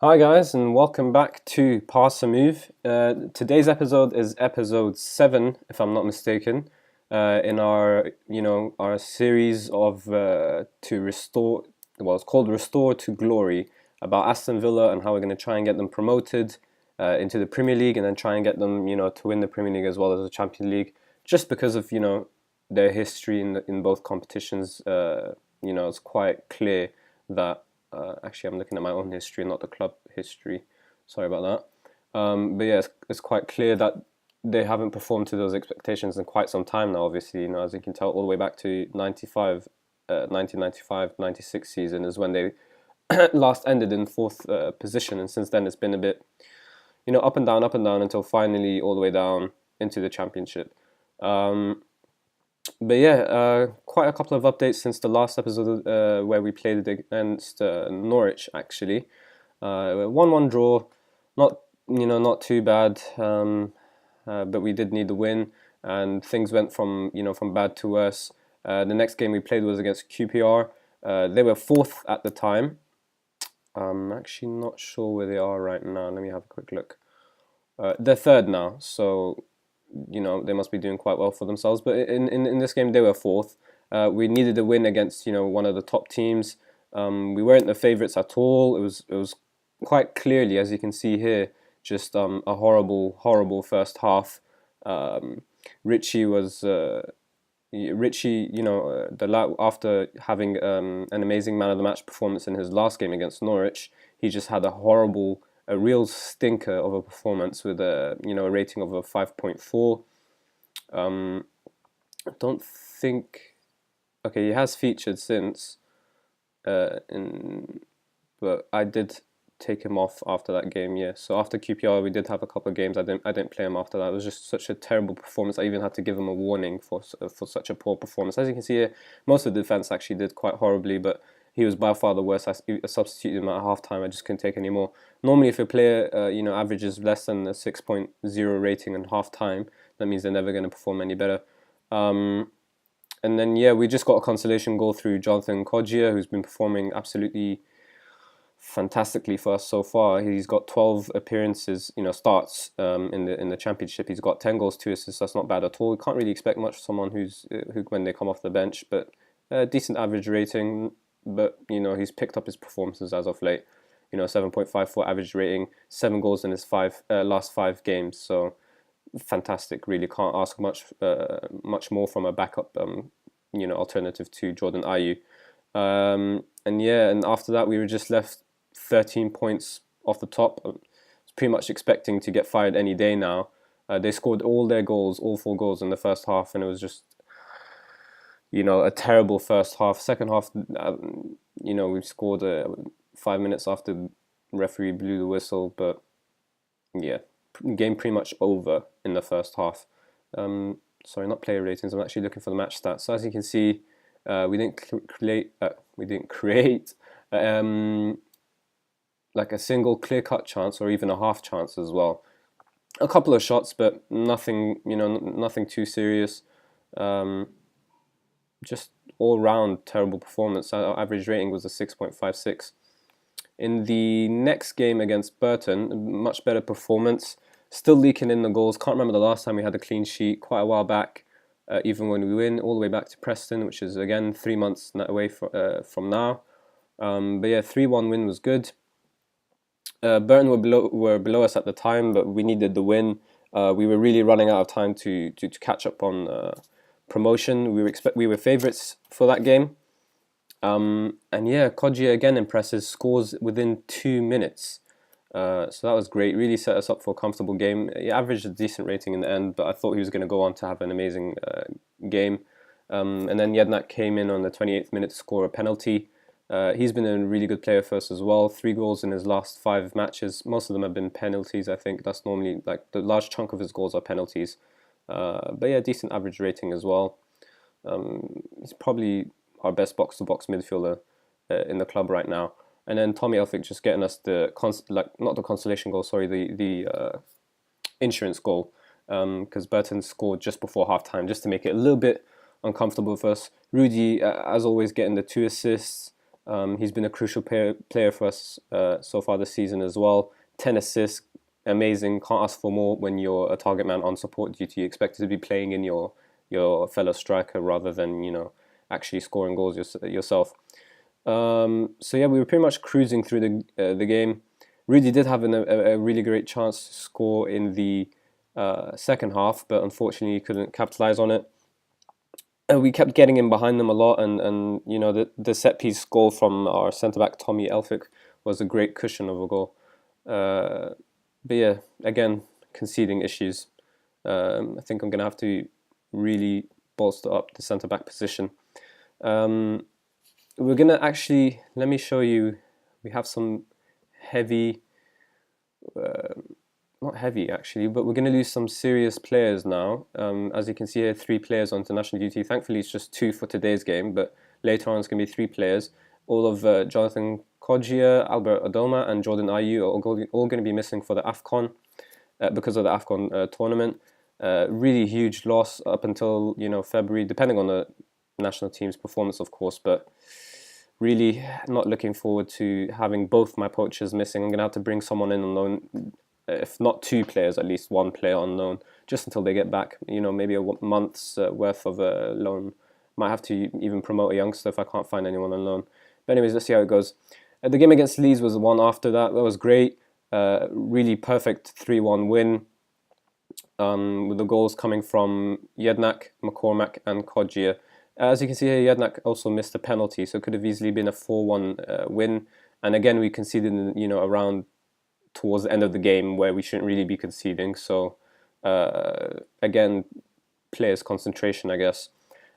Hi guys, and welcome back to Pass a Move. Today's episode is episode 7, if I'm not mistaken, in our series of to restore. Well, it's called Restore to Glory, about Aston Villa and how we're going to try and get them promoted into the Premier League, and then try and get them, to win the Premier League as well as the Champions League, just because of their history in both competitions. It's quite clear that. Actually, I'm looking at my own history, not the club history. Sorry about that. But yeah, it's quite clear that they haven't performed to those expectations in quite some time now. Obviously, as you can tell, all the way back to 1995, 96 season is when they last ended in fourth position, and since then it's been a bit, up and down until finally all the way down into the championship. But yeah, quite a couple of updates since the last episode where we played against Norwich. Actually, 1-1 draw, not too bad, but we did need the win, and things went from bad to worse. The next game we played was against QPR. They were fourth at the time. I'm actually not sure where they are right now. Let me have a quick look. They're third now, so they must be doing quite well for themselves. But in this game, they were fourth. We needed a win against one of the top teams. We weren't the favourites at all. It was quite clearly, as you can see here, just a horrible first half. Richie was Richie, after having an amazing man of the match performance in his last game against Norwich, he just had a real stinker of a performance with a rating of a 5.4. I don't think. Okay, he has featured since, but I did take him off after that game. Yeah, so after QPR, we did have a couple of games. I didn't play him after that. It was just such a terrible performance. I even had to give him a warning for such a poor performance. As you can see here, most of the defense actually did quite horribly, but he was by far the worst. I substituted him at half time. I just couldn't take any more. Normally, if a player averages less than a 6.0 rating in half time, that means they're never going to perform any better. And then yeah, we just got a consolation goal through Jonathan Kodjia, who's been performing absolutely fantastically for us so far. He's got 12 appearances, starts in the championship. He's got 10 goals, 2 assists. That's not bad at all. You can't really expect much from someone who when they come off the bench, but decent average rating. But he's picked up his performances as of late. 7.54 average rating, 7 goals in his last 5 games. So fantastic. Really can't ask much more from a backup alternative to Jordan Ayew. And after that we were just left 13 points off the top. I was pretty much expecting to get fired any day now. They scored all 4 goals in the first half, and it was just a terrible first half. Second half, we scored 5 minutes after the referee blew the whistle, but yeah, game pretty much over in the first half. Sorry, not player ratings. I'm actually looking for the match stats. So as you can see, we didn't create like a single clear-cut chance or even a half chance as well. A couple of shots, but nothing, nothing too serious. Just all-round terrible performance. Our average rating was a 6.56. In the next game against Burton, much better performance. Still leaking in the goals. Can't remember the last time we had a clean sheet. Quite a while back. Even when we win, all the way back to Preston, which is again 3 months away from now. But yeah, 3-1 win was good. Burton were below us at the time, but we needed the win. We were really running out of time to catch up on promotion. We were favourites for that game. And yeah, Kodjia again impresses, scores within 2 minutes. So that was great. Really set us up for a comfortable game. He averaged a decent rating in the end, but I thought he was going to go on to have an amazing game. And then Jednak came in on the 28th minute to score a penalty. He's been a really good player for us as well. 3 goals in his last 5 matches. Most of them have been penalties, I think. That's normally, like, the large chunk of his goals are penalties. But yeah, decent average rating as well. He's probably our best box-to-box midfielder in the club right now. And then Tommy Elphick just getting us not the consolation goal, sorry, the insurance goal, because Burton scored just before half time, just to make it a little bit uncomfortable for us. Rudy, as always, getting the 2 assists. He's been a crucial player for us so far this season as well. 10 assists, amazing. Can't ask for more when you're a target man on support duty. You expect to be playing in your fellow striker rather than actually scoring goals yourself. So yeah, we were pretty much cruising through the game. Rudy did have a really great chance to score in the second half, but unfortunately he couldn't capitalize on it. We kept getting in behind them a lot, and the set piece goal from our centre back Tommy Elphick was a great cushion of a goal. But yeah, again, conceding issues. I think I'm gonna have to really bolster up the centre back position. We're gonna actually, let me show you. We have some heavy, not heavy actually, but we're going to lose some serious players now. As you can see here, 3 players on international duty. Thankfully, it's just 2 for today's game, but later on it's going to be 3 players. All of Jonathan Kodjia, Albert Adoma, and Jordan Ayew are all going to be missing for the AFCON because of the AFCON tournament. Really huge loss up until February, depending on the national team's performance, of course, but really not looking forward to having both my poachers missing. I'm going to have to bring someone in on loan, if not 2 players, at least 1 player on loan, just until they get back. Maybe a month's worth of a loan. Might have to even promote a youngster if I can't find anyone on loan. But anyways, let's see how it goes. The game against Leeds was the one after that. That was great. Really perfect 3-1 win. With the goals coming from Jednak, McCormack, and Kodjia. As you can see here, Jednak also missed a penalty, so it could have easily been a 4-1 win. And again, we conceded, around towards the end of the game where we shouldn't really be conceding. So again, players' concentration, I guess.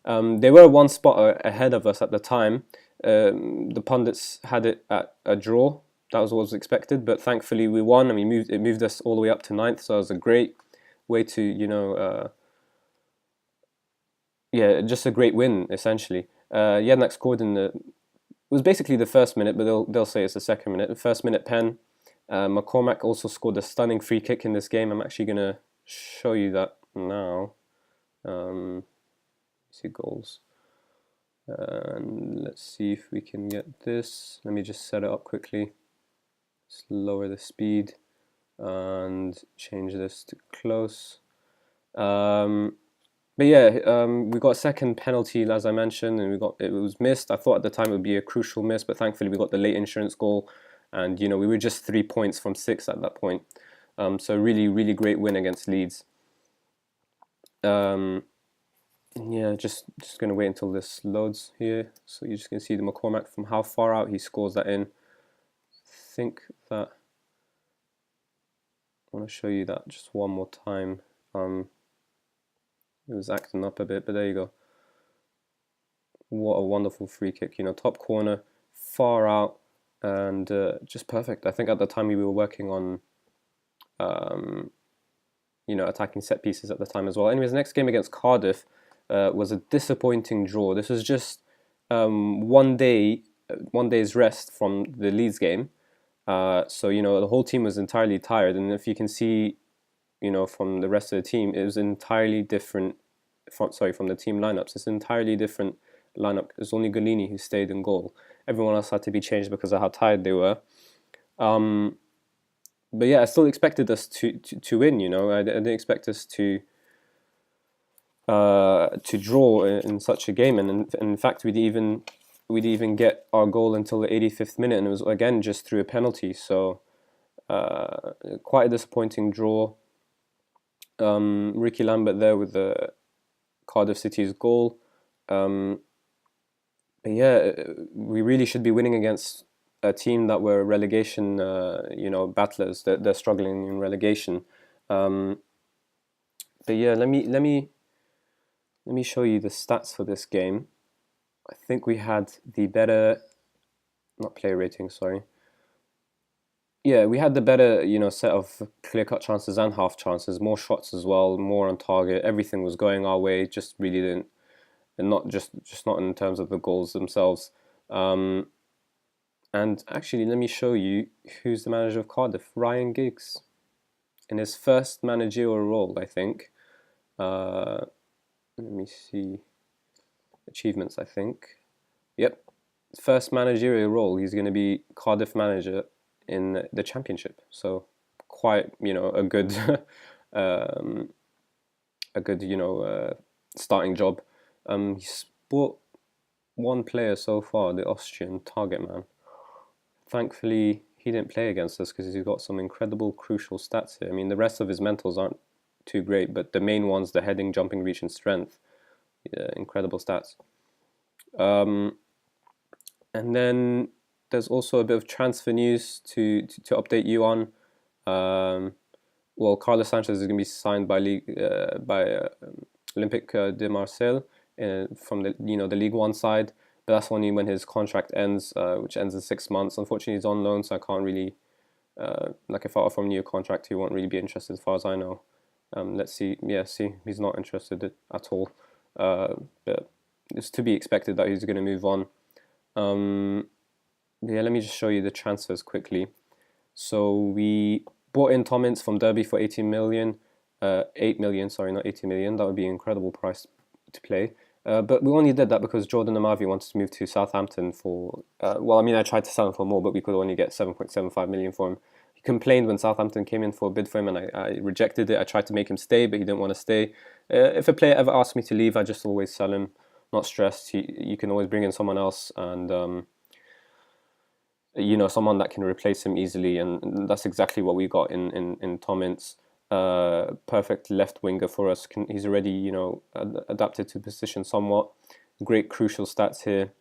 They were 1 spot ahead of us at the time. The pundits had it at a draw. That was what was expected, but thankfully we won, and it moved us all the way up to 9th. So it was a great way to just a great win essentially. Jednak scored it was basically the first minute, but they'll say it's the second minute. The first minute pen. McCormack also scored a stunning free kick in this game. I'm actually gonna show you that now. See goals, and let's see if we can get this. Let me just set it up quickly. Let's lower the speed and change this to close. But yeah, we got a second penalty, as I mentioned, and it was missed. I thought at the time it would be a crucial miss, but thankfully we got the late insurance goal, and we were just 3 points from 6 at that point. So really, really great win against Leeds. Yeah, just gonna wait until this loads here. So you're just gonna see the McCormack from how far out he scores that in. I think that I want to show you that just one more time. It was acting up a bit, but there you go. What a wonderful free kick, top corner, far out, and just perfect. I think at the time we were working on, attacking set pieces at the time as well. Anyways, the next game against Cardiff was a disappointing draw. This was just one day's rest from the Leeds game. So the whole team was entirely tired, and if you can see, from the rest of the team, it was entirely different. From the team lineups, it's an entirely different lineup. It's only Golini who stayed in goal. Everyone else had to be changed because of how tired they were. But yeah, I still expected us to win. I didn't expect us to draw in such a game, and in fact, we'd even get our goal until the 85th minute, and it was again just through a penalty. So quite a disappointing draw. Ricky Lambert there with the Cardiff City's goal. But yeah, we really should be winning against a team that were relegation, battlers. They're struggling in relegation. But yeah, let me show you the stats for this game. I think we had the better, not player rating, sorry. Yeah, we had the better, set of clear-cut chances and half chances, more shots as well, more on target. Everything was going our way. Just really didn't, and not just not in terms of the goals themselves. And actually, let me show you who's the manager of Cardiff. Ryan Giggs, in his first managerial role, I think. Let me see achievements. I think. Yep, first managerial role. He's going to be Cardiff manager in the Championship. So quite, a good, um, starting job. He's bought one player so far, the Austrian target man. Thankfully, he didn't play against us because he's got some incredible, crucial stats here. I mean, the rest of his mentals aren't too great, but the main ones, the heading, jumping, reach, and strength, yeah, incredible stats. Um, and then there's also a bit of transfer news to update you on. Um, well, Carlos Sanchez is going to be signed by Olympique de Marseille from the League One side, but that's only when his contract ends, which ends in 6 months. Unfortunately, he's on loan, so I can't really like if I offer him a new contract, he won't really be interested as far as I know. Let's see. Yeah, see, he's not interested at all. But it's to be expected that he's going to move on. Yeah, let me just show you the transfers quickly. So we bought in Tom Ince from Derby for 18 million. 8 million, sorry, not 80 million. That would be an incredible price to play. But we only did that because Jordan Amavi wanted to move to Southampton for. Well, I mean, I tried to sell him for more, but we could only get 7.75 million for him. He complained when Southampton came in for a bid for him, and I rejected it. I tried to make him stay, but he didn't want to stay. If a player ever asked me to leave, I just always sell him. Not stressed. You can always bring in someone else, and someone that can replace him easily, and that's exactly what we got in Tom Ince. Perfect left winger for us. He's already adapted to the position somewhat. Great crucial stats here.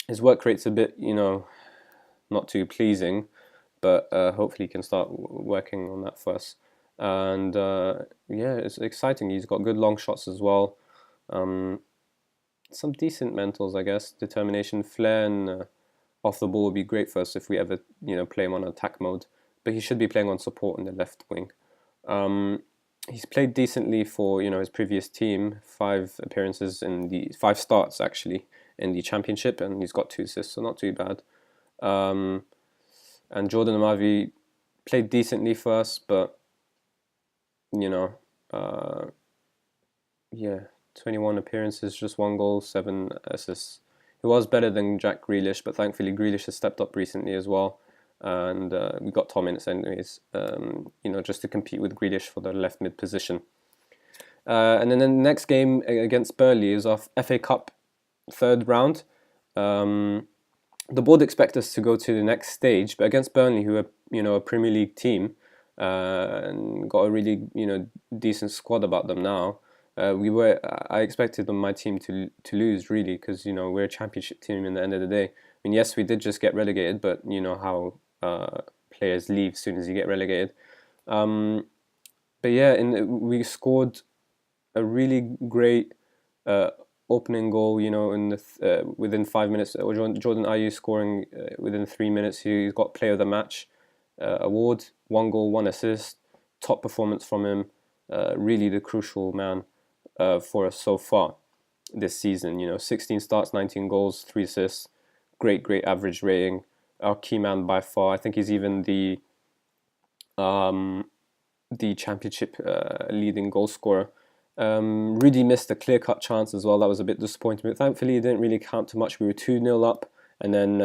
His work rate's a bit not too pleasing, but hopefully he can start working on that first. And yeah, it's exciting. He's got good long shots as well. Some decent mentals, I guess. Determination, flair, and off the ball would be great for us if we ever play him on attack mode. But he should be playing on support in the left wing. He's played decently for his previous team. 5 starts actually in the Championship, and he's got 2 assists, so not too bad. And Jordan Amavi played decently for us, but yeah, 21 appearances, just 1 goal, 7 assists. He was better than Jack Grealish, but thankfully Grealish has stepped up recently as well. And we got Tom Ince anyways, just to compete with Grealish for the left mid position. And then the next game against Burnley is our FA Cup 3rd round. The board expect us to go to the next stage, but against Burnley, who are a Premier League team, and got a really decent squad about them now. I expected my team to lose really, because we're a Championship team in the end of the day. I mean, yes, we did just get relegated, but you know how players leave as soon as you get relegated. But yeah, we scored a really great opening goal. In the within 5 minutes. Jordan Ayew scoring within 3 minutes. He got Player of the Match award. 1 goal, 1 assist. Top performance from him. Really the crucial man for us so far this season. 16 starts, 19 goals, 3 assists. Great average rating. Our key man by far. I think he's even the Championship leading goal scorer. Rudy missed a clear-cut chance as well. That was a bit disappointing. But thankfully, it didn't really count too much. We were 2-0 up, and then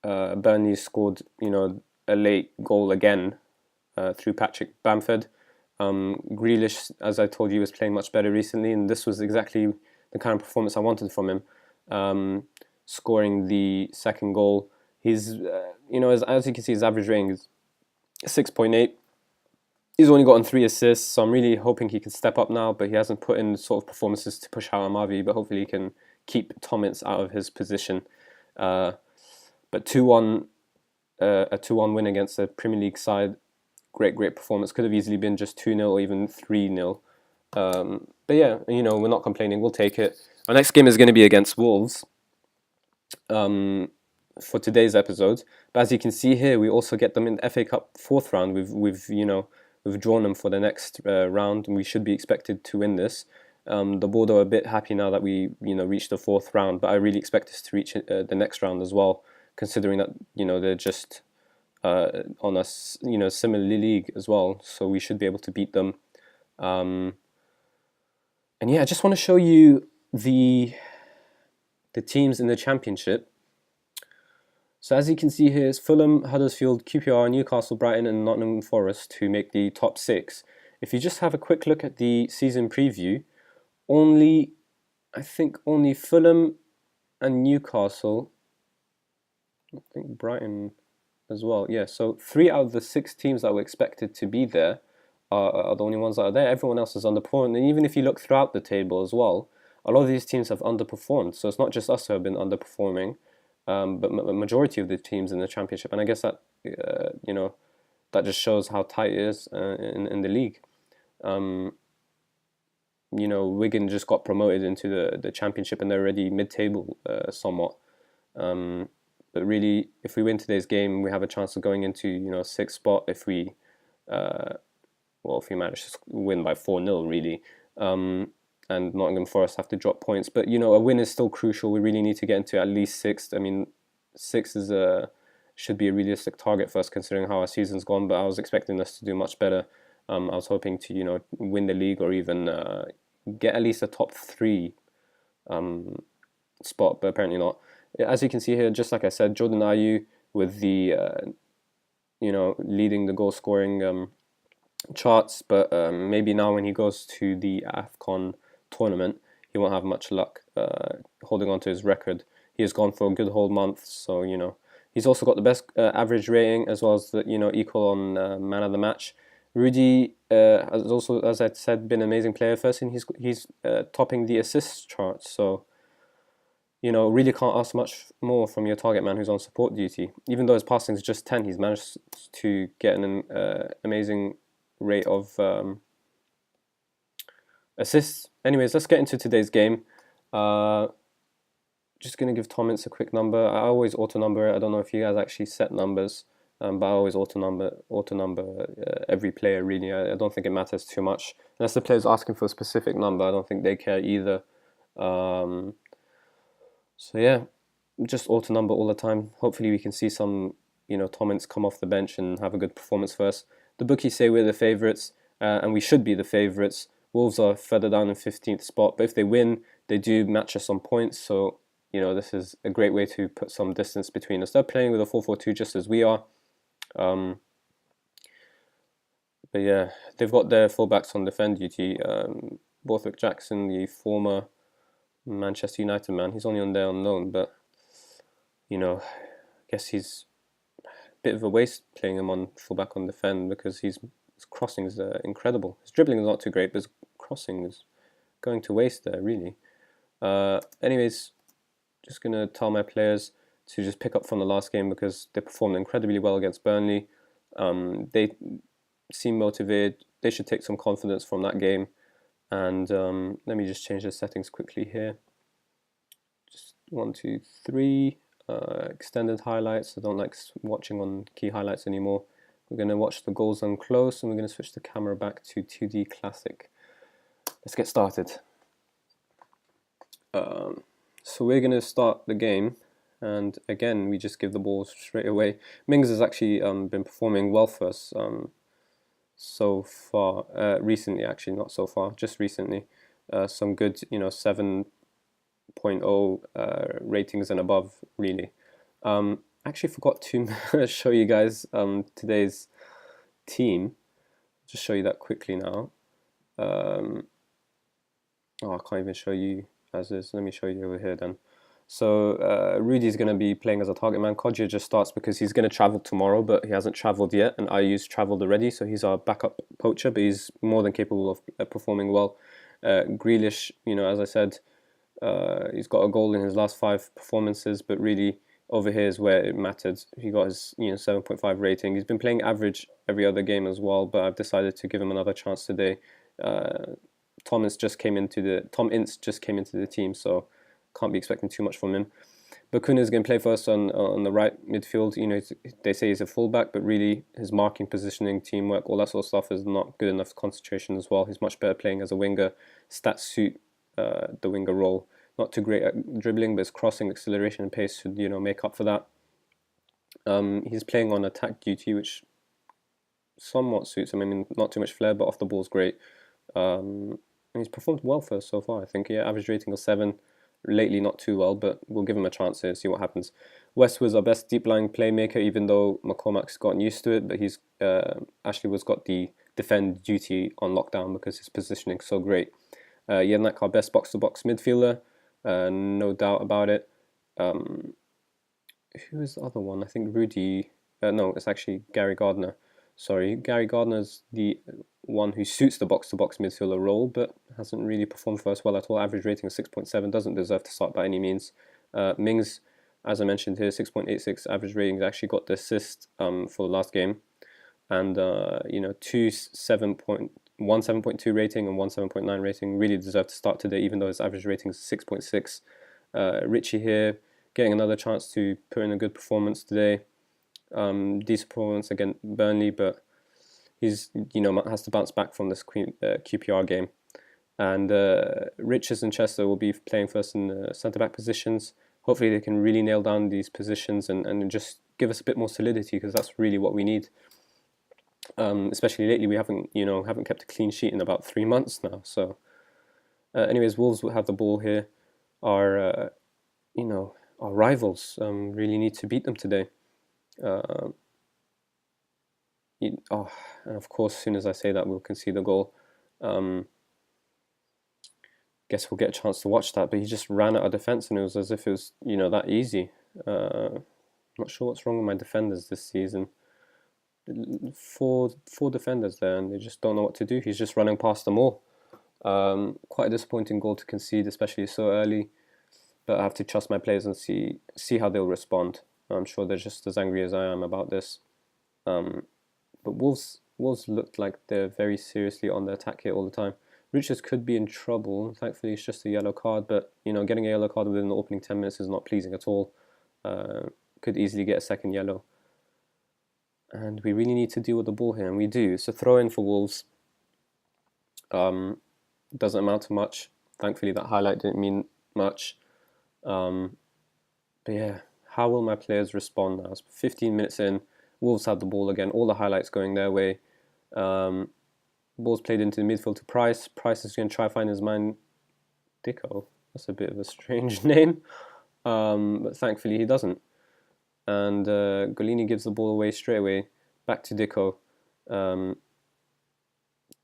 Burnley scored, a late goal again through Patrick Bamford. Grealish, as I told you, was playing much better recently, and this was exactly the kind of performance I wanted from him. Scoring the second goal, he's, as you can see, his average rating is 6.8. He's only gotten 3 assists, so I'm really hoping he can step up now, but he hasn't put in sort of performances to push out Amavi, but hopefully he can keep Tom Ince out of his position. But 2-1, a 2-1 win against a Premier League side, great performance. Could have easily been just 2-0 or even 3-0. But yeah, we're not complaining, we'll take it. Our next game is going to be against Wolves for today's episode. But as you can see here, we also get them in the FA Cup 4th round. We've drawn them for the next round, and we should be expected to win this. The board are a bit happy now that we reached the 4th round, but I really expect us to reach the next round as well, considering that they're just on a similar league as well, so we should be able to beat them. And yeah, I just want to show you the the teams in the Championship. So as you can see here, it's Fulham, Huddersfield, QPR, Newcastle, Brighton and Nottingham Forest who make the top 6. If you just have a quick look at the season preview, I think only Fulham and Newcastle, I think Brighton as well. Yeah, so 3 out of the 6 teams that were expected to be there are the only ones that are there. Everyone else is underperformed. And even if you look throughout the table as well, a lot of these teams have underperformed. So it's not just us who have been underperforming, but a majority of the teams in the Championship. And I guess that, that just shows how tight it is in the league. Wigan just got promoted into the Championship and they're already mid-table somewhat. But really, if we win today's game, we have a chance of going into 6th spot if we manage to win by 4-0 really. And Nottingham Forest have to drop points. But a win is still crucial. We really need to get into at least 6th. I mean, 6th should be a realistic target for us considering how our season's gone. But I was expecting us to do much better. I was hoping to win the league or even get at least a top 3 spot, but apparently not. As you can see here, just like I said, Jordan Ayew with the leading the goal scoring charts, but maybe now when he goes to the AFCON tournament, he won't have much luck holding on to his record. He has gone for a good whole month, so he's also got the best average rating as well as the equal on man of the match. Rudy has also, as I said, been an amazing player first, and he's topping the assists chart. So really can't ask much more from your target man who's on support duty. Even though his passing is just 10, he's managed to get an amazing rate of assists. Anyways, let's get into today's game. Just going to give Tom Ince a quick number. I always auto-number it. I don't know if you guys actually set numbers, but I always auto-number every player, really. I don't think it matters too much. Unless the player's asking for a specific number, I don't think they care either. So yeah, just auto-number all the time. Hopefully we can see some, Tom Ince come off the bench and have a good performance for us. The bookies say we're the favourites, and we should be the favourites. Wolves are further down in 15th spot, but if they win, they do match us on points. So, this is a great way to put some distance between us. They're playing with a 4-4-2 just as we are. But yeah, they've got their fullbacks on defend duty. Borthwick Jackson, the former Manchester United man, he's only on there on loan, but I guess he's a bit of a waste playing him on fullback on defend because his crossing is incredible. His dribbling is not too great, but his crossing is going to waste there, really. Anyways, just gonna tell my players to just pick up from the last game because they performed incredibly well against Burnley. They seem motivated. They should take some confidence from that game. And let me just change the settings quickly here. Just 1, 2, 3. Extended highlights. I don't like watching on key highlights anymore. We're going to watch the goals on close, and we're going to switch the camera back to 2D Classic. Let's get started. So we're going to start the game, and again, we just give the ball straight away. Mings has actually been performing well for us so far. Recently, actually, not so far, just recently. Some good, 7.0 ratings and above, really. Actually forgot to show you guys today's team. Just show you that quickly now. I can't even show you as is. Let me show you over here then. So Rudy's going to be playing as a target man. Kodja just starts because he's going to travel tomorrow, but he hasn't travelled yet, and Ayew's travelled already, so he's our backup poacher, but he's more than capable of performing well. Grealish, as I said, he's got a goal in his last 5 performances, but really over here is where it mattered. He got his 7.5 rating. He's been playing average every other game as well, but I've decided to give him another chance today. Tom Ince just came into the team, so can't be expecting too much from him. Bakuna is going to play for us on the right midfield. They say he's a fullback, but really his marking, positioning, teamwork, all that sort of stuff is not good enough concentration as well. He's much better playing as a winger. Stats suit the winger role. Not too great at dribbling, but his crossing, acceleration, and pace should make up for that. He's playing on attack duty, which somewhat suits him. I mean, not too much flair, but off the ball's great. And he's performed well for us so far, I think. Yeah, average rating of 7. lately not too well, but we'll give him a chance here, see what happens. West was our best deep lying playmaker, even though McCormack's gotten used to it, but Ashley was got the defend duty on lockdown because his positioning's so great. Jednak, our best box to box midfielder, no doubt about it. Who is the other one? I think Rudy. No, it's actually Gary Gardner. Sorry, Gary Gardner's the one who suits the box-to-box midfielder role, but hasn't really performed for us well at all. Average rating of 6.7, doesn't deserve to start by any means. Mings, as I mentioned here, 6.86 average rating, actually got the assist for the last game, and two 7.2 rating and 7.9 rating really deserve to start today, even though his average rating is 6.6. Richie here getting another chance to put in a good performance today. Decent performance against Burnley, but he's has to bounce back from this QPR game. And Richards and Chester will be playing first in the centre back positions. Hopefully they can really nail down these positions and just give us a bit more solidity, because that's really what we need. Especially lately, we haven't kept a clean sheet in about 3 months now. So, anyways, Wolves will have the ball here. Our rivals really need to beat them today. And of course, as soon as I say that, we'll concede the goal. Guess we'll get a chance to watch that, but he just ran out of defence, and it was as if it was that easy. Not sure what's wrong with my defenders this season. Four defenders there, and they just don't know what to do. He's just running past them all. Quite a disappointing goal to concede, especially so early. But I have to trust my players and see how they'll respond. I'm sure they're just as angry as I am about this. But Wolves looked like they're very seriously on the attack here all the time. Richards could be in trouble. Thankfully, it's just a yellow card. But getting a yellow card within the opening 10 minutes is not pleasing at all. Could easily get a second yellow. And we really need to deal with the ball here, and we do. So throw in for Wolves. Doesn't amount to much. Thankfully, that highlight didn't mean much. But yeah, how will my players respond now? It's 15 minutes in. Wolves have the ball again. All the highlights going their way. Ball's played into the midfield to Price. Price is going to try to find his man, Dicko. That's a bit of a strange name. But thankfully, he doesn't. And Golini gives the ball away straight away, back to Dicko, to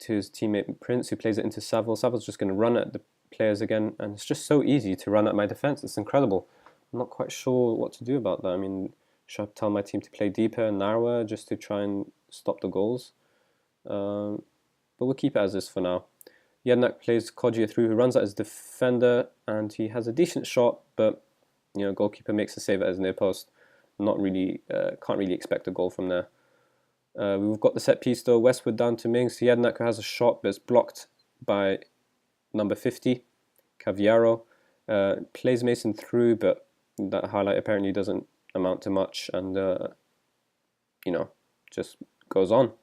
his teammate Prince, who plays it into Saville. Saville's just going to run at the players again, and it's just so easy to run at my defence. It's incredible. I'm not quite sure what to do about that. I mean, should I tell my team to play deeper and narrower just to try and stop the goals? But we'll keep it as is for now. Jednak plays Kodjia through, who runs at his defender, and he has a decent shot, but goalkeeper makes a save at his near post. Not really, can't really expect a goal from there. We've got the set piece though. Westwood down to Mings. Jednak has a shot, but it's blocked by number 50, Caviaro. Plays Mason through, but that highlight apparently doesn't amount to much, and just goes on.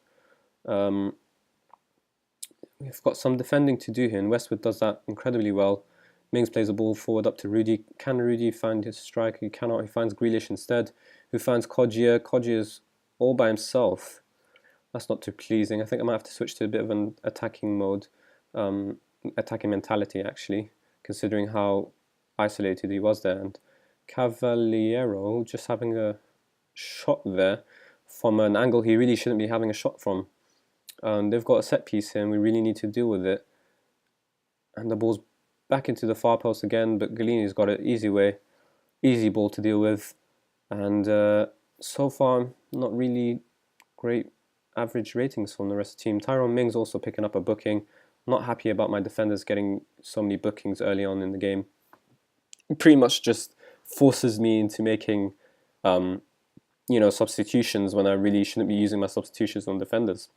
We've got some defending to do here, and Westwood does that incredibly well. Mings plays the ball forward up to Rudy. Can Rudy find his strike? He cannot. He finds Grealish instead, who finds Kodjia. Kodjia is all by himself. That's not too pleasing. I think I might have to switch to a bit of an attacking mode, attacking mentality actually, considering how isolated he was there. And Cavaliero just having a shot there from an angle he really shouldn't be having a shot from. They've got a set piece here, and we really need to deal with it. And the ball's back into the far post again, but Galini's got an easy ball to deal with. And so far, not really great average ratings from the rest of the team. Tyrone Mings also picking up a booking. Not happy about my defenders getting so many bookings early on in the game. It pretty much just forces me into making, substitutions when I really shouldn't be using my substitutions on defenders.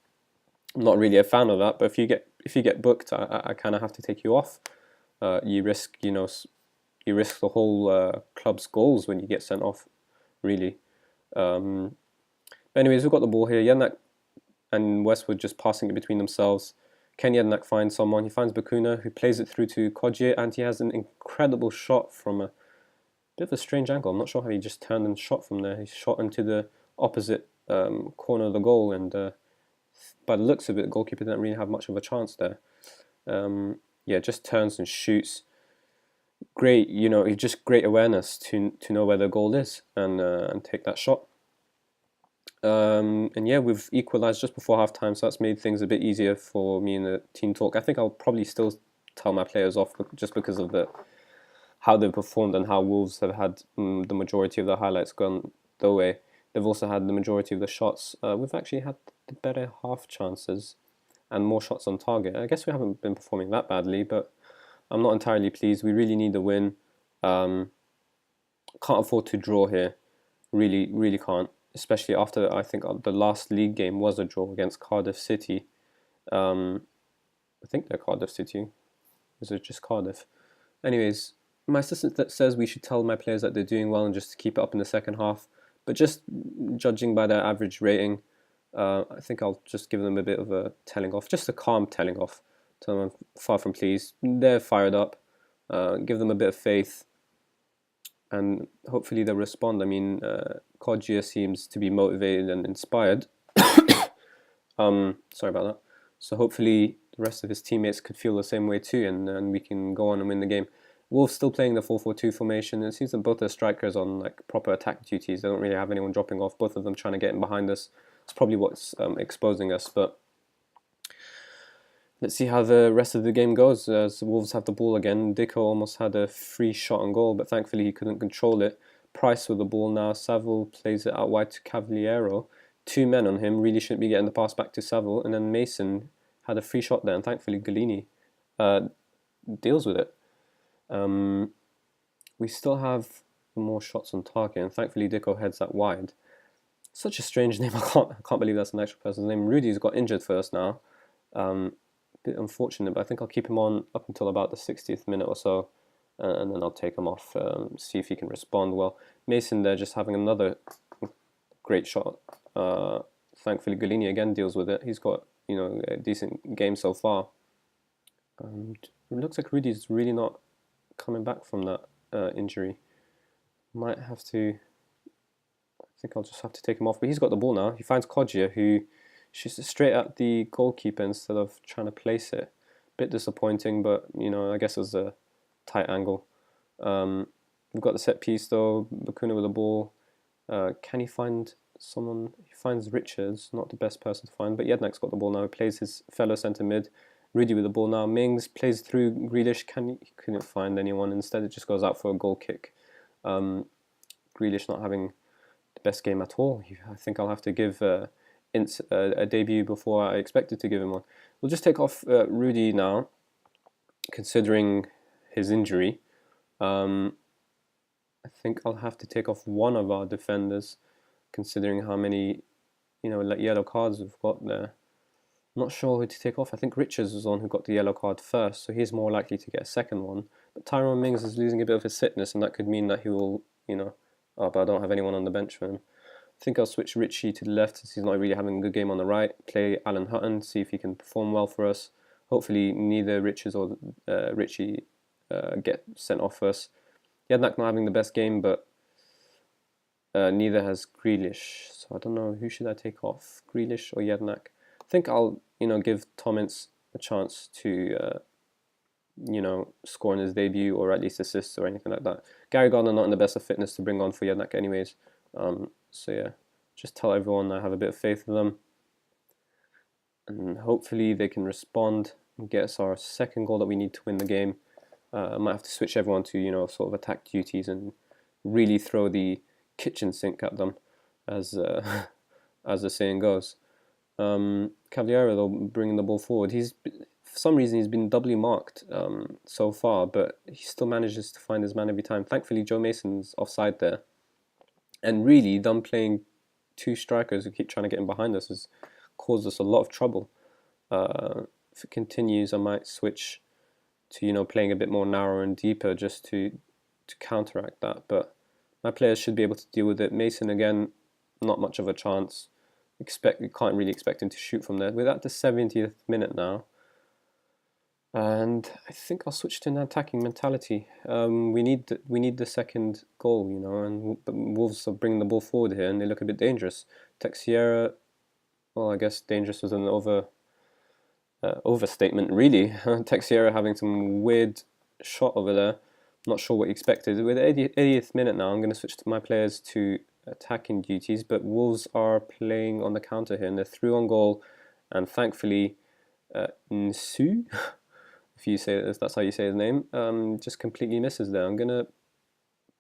I'm not really a fan of that, but if you get booked, I kind of have to take you off. You risk the whole club's goals when you get sent off, really. Anyways, we've got the ball here. Jednak and Westwood just passing it between themselves. Can Jednak find someone? He finds Bakuna, who plays it through to Kodjia, and he has an incredible shot from a bit of a strange angle. I'm not sure how he just turned and shot from there. He shot into the opposite corner of the goal, and by the looks of it, the goalkeeper didn't really have much of a chance there. Just turns and shoots. great, just great awareness to know where the goal is and take that shot. And yeah, we've equalised just before half time, so that's made things a bit easier for me in the team talk. I think I'll probably still tell my players off just because of the how they've performed and how Wolves have had the majority of the highlights gone their way. They've also had the majority of the shots. We've actually had the better half chances and more shots on target. I guess we haven't been performing that badly, but I'm not entirely pleased. We really need a win. Um, can't afford to draw here. Really, really can't. Especially after I think the last league game was a draw against Cardiff City. Um, I think they're Cardiff City. Is it just Cardiff? Anyways, my assistant that says we should tell my players that they're doing well and just to keep it up in the second half. But just judging by their average rating, I think I'll just give them a bit of a telling off, just a calm telling off. Tell them I'm far from pleased. They're fired up. Give them a bit of faith, and hopefully they'll respond. I mean, Kodjia seems to be motivated and inspired. Sorry about that. So hopefully the rest of his teammates could feel the same way too, and we can go on and win the game. Wolves still playing the 4-4-2 formation. It seems that both their strikers on like proper attack duties. They don't really have anyone dropping off. Both of them trying to get in behind us. It's probably what's exposing us. But let's see how the rest of the game goes. As Wolves have the ball again. Dicko almost had a free shot on goal, but thankfully he couldn't control it. Price with the ball now. Saville plays it out wide to Cavaliero. Two men on him. Really shouldn't be getting the pass back to Saville. And then Mason had a free shot there, and thankfully Galini deals with it. We still have more shots on target, and thankfully Dicko heads that wide. Such a strange name. I can't believe that's an actual person's name. Rudy's got injured first now. Bit unfortunate, but I think I'll keep him on up until about the 60th minute or so, and then I'll take him off. See if he can respond well. Mason there just having another great shot. Thankfully Galini again deals with it. He's got a decent game so far. It looks like Rudy's really not coming back from that injury. Might have to. I think I'll just have to take him off. But he's got the ball now. He finds Kodjia, who shoots straight at the goalkeeper instead of trying to place it. Bit disappointing, but I guess it was a tight angle. We've got the set piece though. Bakuna with the ball. Can he find someone? He finds Richards. Not the best person to find, but Yednak's got the ball now. He plays his fellow centre mid. Rudy with the ball now. Mings plays through Grealish. He couldn't find anyone. Instead, it just goes out for a goal kick. Grealish not having the best game at all. I think I'll have to give Ince a debut before I expected to give him one. We'll just take off Rudy now, considering his injury. I think I'll have to take off one of our defenders, considering how many yellow cards we've got there. Not sure who to take off. I think Richards was the one who got the yellow card first, so he's more likely to get a second one. But Tyrone Mings is losing a bit of his fitness, and that could mean that he will, oh, but I don't have anyone on the bench for him. I think I'll switch Richie to the left since he's not really having a good game on the right. Play Alan Hutton, see if he can perform well for us. Hopefully neither Richards or Richie get sent off first. Jednak not having the best game, but neither has Grealish. So I don't know, who should I take off? Grealish or Jednak? I think I'll, give Tomins a chance to, score in his debut or at least assist or anything like that. Gary Gardner not in the best of fitness to bring on for Jednak anyways. So yeah, just tell everyone I have a bit of faith in them. And hopefully they can respond and get us our second goal that we need to win the game. I might have to switch everyone to, sort of attack duties and really throw the kitchen sink at them, as as the saying goes. Cavaliero though bringing the ball forward. For some reason he's been doubly marked so far, but he still manages to find his man every time. Thankfully Joe Mason's offside there, and really them playing two strikers who keep trying to get in behind us has caused us a lot of trouble. If it continues, I might switch to playing a bit more narrow and deeper just to counteract that. But my players should be able to deal with it. Mason again, not much of a chance. You can't really expect him to shoot from there. We're at the 70th minute now, and I think I'll switch to an attacking mentality. We need the second goal, and Wolves are bringing the ball forward here, and they look a bit dangerous. Texiera, well, I guess dangerous was an overstatement, really. Texiera having some weird shot over there. Not sure what you expected. With the 80th minute now, I'm going to switch to my players to attacking duties, but Wolves are playing on the counter here, and they're through on goal, and thankfully Nsu, if you say that's how you say his name, just completely misses there. I'm going to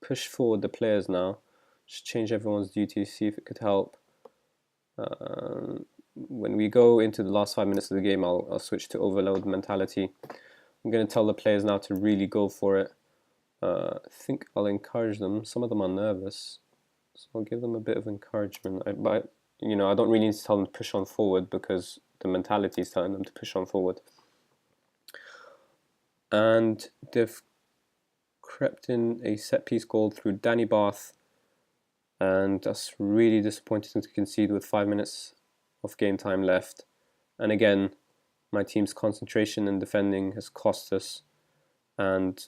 push forward the players now, just change everyone's duties, see if it could help. When we go into the last 5 minutes of the game, I'll switch to overload mentality. I'm going to tell the players now to really go for it. I think I'll encourage them. Some of them are nervous, so I'll give them a bit of encouragement. But you know, I don't really need to tell them to push on forward because the mentality is telling them to push on forward. And they've crept in a set piece goal through Danny Bath, and that's really disappointing to concede with 5 minutes of game time left. And again, my team's concentration and defending has cost us, and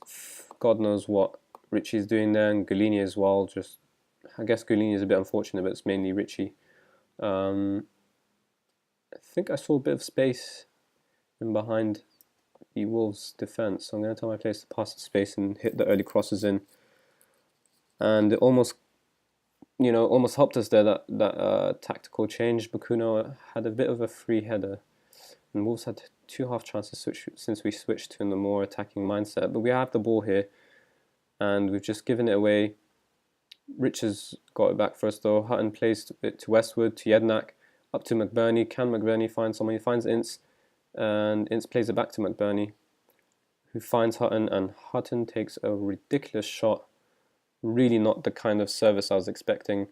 God knows what Richie's doing there, and Golini as well. Just, I guess Golini is a bit unfortunate, but it's mainly Richie. I think I saw a bit of space in behind the Wolves' defence, so I'm going to tell my players to pass the space and hit the early crosses in. And it almost helped us there, that tactical change. Bakuno had a bit of a free header, and Wolves had 2 half chances since we switched to the more attacking mindset. But we have the ball here, and we've just given it away. Rich has got it back for us though. Hutton plays it to Westwood, to Jednak, up to McBurney. Can McBurney find someone? He finds Ince, and Ince plays it back to McBurney, who finds Hutton, and Hutton takes a ridiculous shot. Really not the kind of service I was expecting,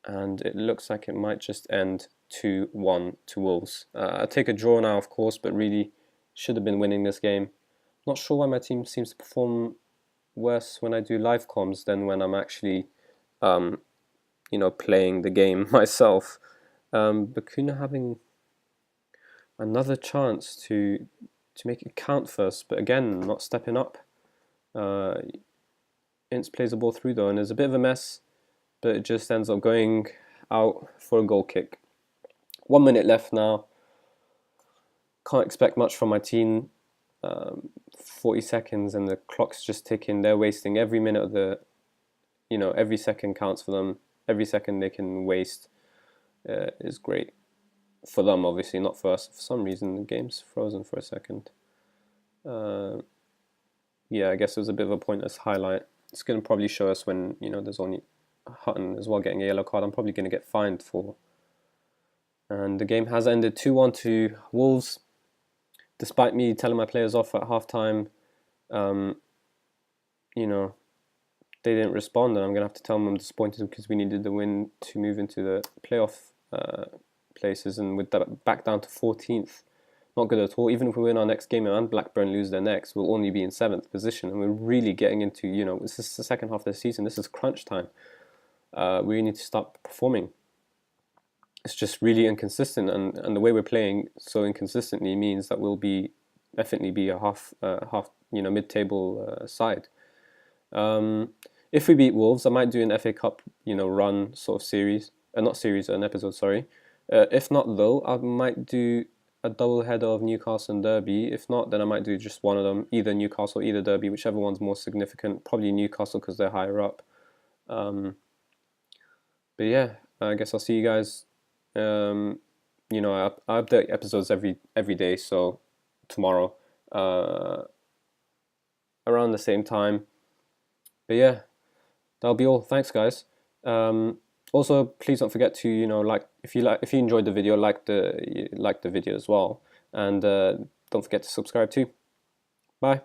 and it looks like it might just end 2-1 to Wolves. I'll take a draw now, of course, but really should have been winning this game. Not sure why my team seems to perform worse when I do live comms than when I'm actually, playing the game myself. Bakuna having another chance to make it count first, but again, not stepping up. Ince plays the ball through though, and there's a bit of a mess, but it just ends up going out for a goal kick. 1 minute left now. Can't expect much from my team. 40 seconds and the clock's just ticking. They're wasting every minute of the, every second counts for them. Every second they can waste is great for them, obviously, not for us. For some reason, the game's frozen for a second. Yeah, I guess it was a bit of a pointless highlight. It's going to probably show us when, there's only Hutton as well getting a yellow card. I'm probably going to get fined for. And the game has ended 2-1 to Wolves. Despite me telling my players off at halftime, they didn't respond, and I'm going to have to tell them I'm disappointed because we needed the win to move into the playoff places, and with that back down to 14th, not good at all. Even if we win our next game and Blackburn lose their next, we'll only be in 7th position, and we're really getting into, this is the second half of the season, this is crunch time. We need to start performing. It's just really inconsistent, and the way we're playing so inconsistently means that we'll definitely be a half mid-table side. If we beat Wolves, I might do an FA Cup run sort of series, an episode, sorry. If not though, I might do a double header of Newcastle and Derby. If not, then I might do just one of them, either Newcastle, either Derby, whichever one's more significant. Probably Newcastle because they're higher up. But yeah, I guess I'll see you guys. I update episodes every day, so tomorrow around the same time. But yeah, that'll be all. Thanks, guys. Also, please don't forget to if you enjoyed the video, like the video as well, and don't forget to subscribe too. Bye.